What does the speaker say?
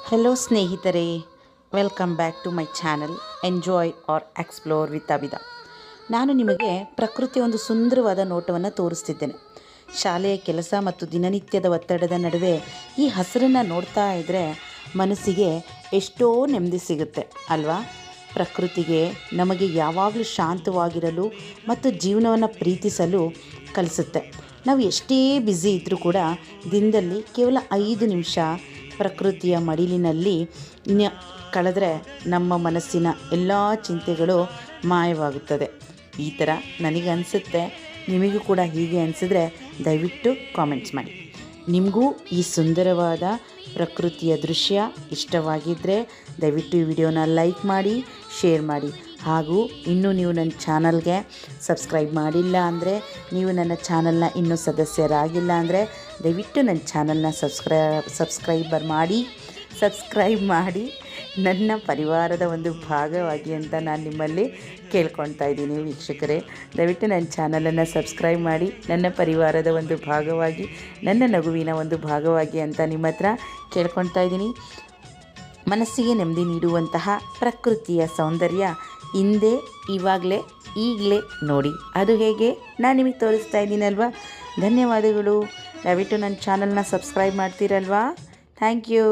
Hello ಸ್ನೇಹಿತರೆ, welcome back to my channel enjoy or explore with Abida. ನಾನು ನಿಮಗೆ ಪ್ರಕೃತಿಯ ಒಂದು ಸುಂದರವಾದ ನೋಟವನ್ನು ತೋರಿಸ್ತಿದ್ದೇನೆ. ಶಾಲೆಯ ಕೆಲಸ ಮತ್ತು ದಿನನಿತ್ಯದ ಒತ್ತಡದ ನಡುವೆ ಈ ಹಸಿರನ್ನು ನೋಡ್ತಾ ಇದ್ದರೆ ಮನಸ್ಸಿಗೆ ಎಷ್ಟೋ ನೆಮ್ಮದಿ ಸಿಗುತ್ತೆ ಅಲ್ವಾ. ಪ್ರಕೃತಿಗೆ ನಮಗೆ ಯಾವಾಗಲೂ ಶಾಂತವಾಗಿರಲು ಮತ್ತು ಜೀವನವನ್ನು ಪ್ರೀತಿಸಲು ಕಲಿಸುತ್ತೆ. ನಾವು ಎಷ್ಟೇ ಬ್ಯುಸಿ ಇದ್ದರೂ ಕೂಡ ದಿನದಲ್ಲಿ ಕೇವಲ 5 ನಿಮಿಷ ಪ್ರಕೃತಿಯ ಮಡಿಲಿನಲ್ಲಿ ಕಳೆದ್ರೆ ನಮ್ಮ ಮನಸ್ಸಿನ ಎಲ್ಲ ಚಿಂತೆಗಳು ಮಾಯವಾಗುತ್ತದೆ. ಈ ಥರ ನನಗೆ ಅನಿಸುತ್ತೆ. ನಿಮಗೂ ಕೂಡ ಹೀಗೆ ಅನಿಸಿದ್ರೆ ದಯವಿಟ್ಟು ಕಾಮೆಂಟ್ಸ್ ಮಾಡಿ. ನಿಮಗೂ ಈ ಸುಂದರವಾದ ಪ್ರಕೃತಿಯ ದೃಶ್ಯ ಇಷ್ಟವಾಗಿದ್ದರೆ ದಯವಿಟ್ಟು ಈ ವಿಡಿಯೋನ ಲೈಕ್ ಮಾಡಿ, ಶೇರ್ ಮಾಡಿ. ಹಾಗೂ ಇನ್ನೂ ನೀವು ನನ್ನ ಚಾನಲ್ಗೆ ಸಬ್ಸ್ಕ್ರೈಬ್ ಮಾಡಿಲ್ಲ ಅಂದರೆ, ನೀವು ನನ್ನ ಚಾನಲ್ನ ಇನ್ನೂ ಸದಸ್ಯರಾಗಿಲ್ಲ ಅಂದರೆ ದಯವಿಟ್ಟು ನನ್ನ ಚಾನಲ್ನ ಸಬ್ಸ್ಕ್ರೈಬ್ ಮಾಡಿ ನನ್ನ ಪರಿವಾರದ ಒಂದು ಭಾಗವಾಗಿ ಅಂತ ನಾನು ನಿಮ್ಮಲ್ಲಿ ಕೇಳ್ಕೊಳ್ತಾ ಇದ್ದೀನಿ. ವೀಕ್ಷಕರೇ, ದಯವಿಟ್ಟು ನನ್ನ ಚಾನಲನ್ನು ಸಬ್ಸ್ಕ್ರೈಬ್ ಮಾಡಿ ನನ್ನ ಪರಿವಾರದ ಒಂದು ಭಾಗವಾಗಿ, ನನ್ನ ನಗುವಿನ ಒಂದು ಭಾಗವಾಗಿ ಅಂತ ನಿಮ್ಮ ಹತ್ರ ಕೇಳ್ಕೊಳ್ತಾ ಇದ್ದೀನಿ. ಮನಸ್ಸಿಗೆ ನೆಮ್ಮದಿ ನೀಡುವಂತಹ ಪ್ರಕೃತಿಯ ಸೌಂದರ್ಯ ಹಿಂದೆ ಈಗಲೇ ನೋಡಿ. ಅದು ಹೇಗೆ ನಾನು ನಿಮಗೆ ತೋರಿಸ್ತಾ ಇದ್ದೀನಲ್ವಾ. ಧನ್ಯವಾದಗಳು. ದಯವಿಟ್ಟು ನನ್ನ ಚಾನಲ್ನ ಸಬ್ಸ್ಕ್ರೈಬ್ ಮಾಡ್ತೀರಲ್ವಾ. Thank you.